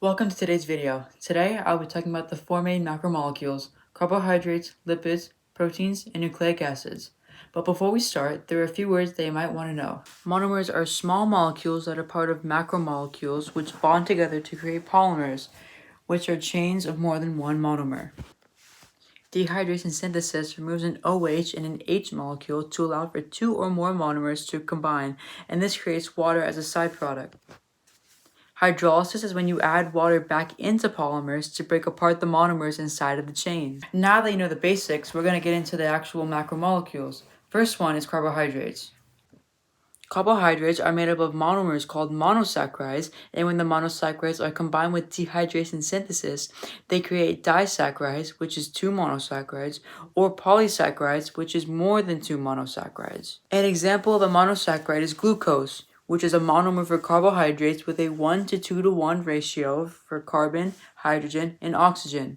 Welcome to today's video. Today, I'll be talking about the four main macromolecules: carbohydrates, lipids, proteins, and nucleic acids. But before we start, there are a few words that you might want to know. Monomers are small molecules that are part of macromolecules which bond together to create polymers, which are chains of more than one monomer. Dehydration synthesis removes an OH and an H molecule to allow for two or more monomers to combine, and this creates water as a side product. Hydrolysis is when you add water back into polymers to break apart the monomers inside of the chain. Now that you know the basics, we're going to get into the actual macromolecules. First one is carbohydrates. Carbohydrates are made up of monomers called monosaccharides, and when the monosaccharides are combined with dehydration synthesis, they create disaccharides, which is two monosaccharides, or polysaccharides, which is more than two monosaccharides. An example of a monosaccharide is glucose, which is a monomer for carbohydrates with a 1 to 2 to 1 ratio for carbon, hydrogen, and oxygen.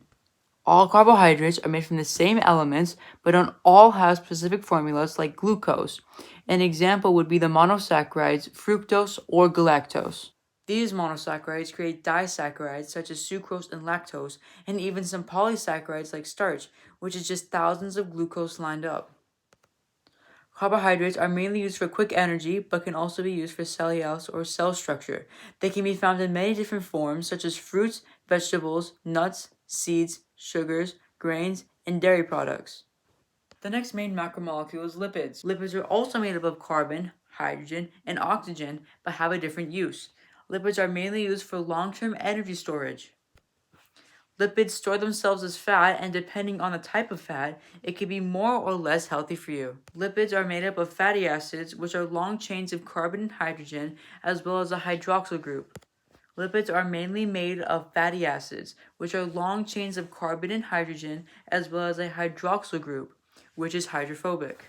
All carbohydrates are made from the same elements, but don't all have specific formulas like glucose. An example would be the monosaccharides fructose or galactose. These monosaccharides create disaccharides such as sucrose and lactose, and even some polysaccharides like starch, which is just thousands of glucose lined up. Carbohydrates are mainly used for quick energy, but can also be used for cellulose or cell structure. They can be found in many different forms, such as fruits, vegetables, nuts, seeds, sugars, grains, and dairy products. The next main macromolecule is lipids. Lipids are also made up of carbon, hydrogen, and oxygen, but have a different use. Lipids are mainly used for long-term energy storage. Lipids store themselves as fat, and depending on the type of fat, it can be more or less healthy for you. Lipids are made up of fatty acids, which are long chains of carbon and hydrogen, as well as a hydroxyl group. Lipids are mainly made of fatty acids, which are long chains of carbon and hydrogen, as well as a hydroxyl group, which is hydrophobic.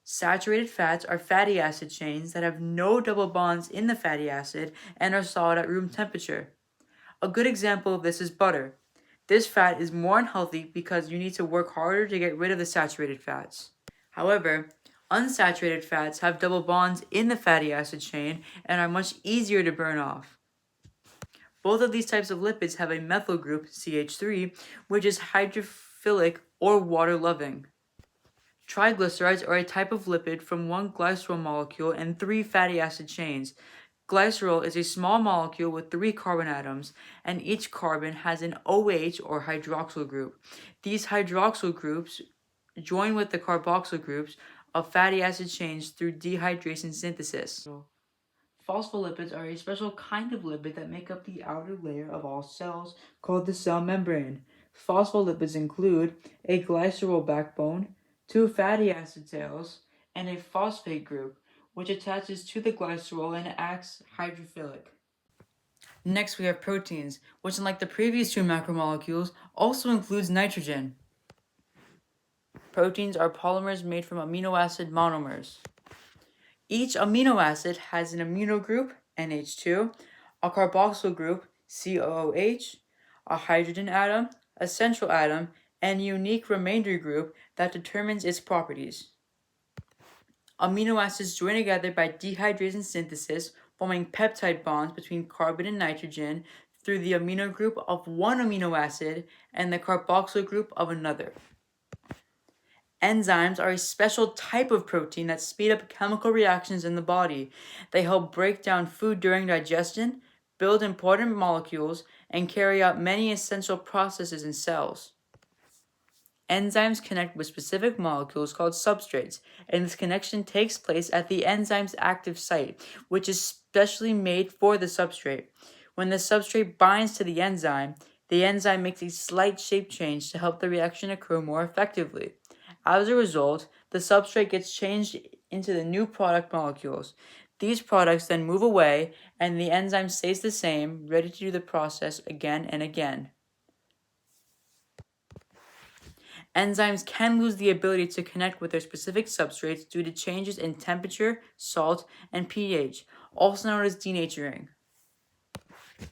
Saturated fats are fatty acid chains that have no double bonds in the fatty acid and are solid at room temperature. A good example of this is butter. This fat is more unhealthy because you need to work harder to get rid of the saturated fats. However, unsaturated fats have double bonds in the fatty acid chain and are much easier to burn off. Both of these types of lipids have a methyl group, CH3, which is hydrophilic or water-loving. Triglycerides are a type of lipid from one glycerol molecule and three fatty acid chains. Glycerol is a small molecule with 3 carbon atoms, and each carbon has an OH or hydroxyl group. These hydroxyl groups join with the carboxyl groups of fatty acid chains through dehydration synthesis. Phospholipids are a special kind of lipid that make up the outer layer of all cells, called the cell membrane. Phospholipids include a glycerol backbone, 2 fatty acid tails, and a phosphate group, which attaches to the glycerol and acts hydrophilic. Next, we have proteins, which, unlike the previous two macromolecules, also includes nitrogen. Proteins are polymers made from amino acid monomers. Each amino acid has an amino group, NH2, a carboxyl group, COOH, a hydrogen atom, a central atom, and a unique remainder group that determines its properties. Amino acids join together by dehydration synthesis, forming peptide bonds between carbon and nitrogen through the amino group of one amino acid and the carboxyl group of another. Enzymes are a special type of protein that speed up chemical reactions in the body. They help break down food during digestion, build important molecules, and carry out many essential processes in cells. Enzymes connect with specific molecules called substrates, and this connection takes place at the enzyme's active site, which is specially made for the substrate. When the substrate binds to the enzyme makes a slight shape change to help the reaction occur more effectively. As a result, the substrate gets changed into the new product molecules. These products then move away, and the enzyme stays the same, ready to do the process again and again. Enzymes can lose the ability to connect with their specific substrates due to changes in temperature, salt, and pH, also known as denaturing.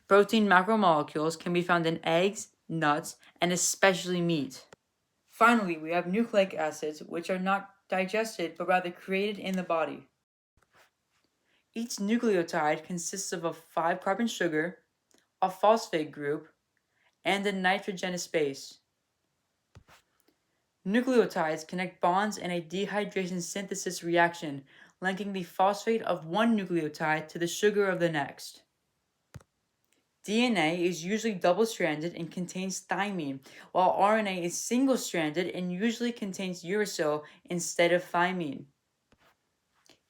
Protein macromolecules can be found in eggs, nuts, and especially meat. Finally, we have nucleic acids, which are not digested but rather created in the body. Each nucleotide consists of a 5-carbon sugar, a phosphate group, and a nitrogenous base. Nucleotides connect bonds in a dehydration synthesis reaction, linking the phosphate of one nucleotide to the sugar of the next. DNA is usually double-stranded and contains thymine, while RNA is single-stranded and usually contains uracil instead of thymine.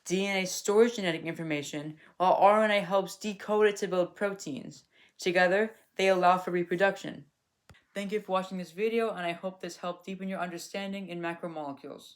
DNA stores genetic information, while RNA helps decode it to build proteins. Together, they allow for reproduction. Thank you for watching this video, and I hope this helped deepen your understanding in macromolecules.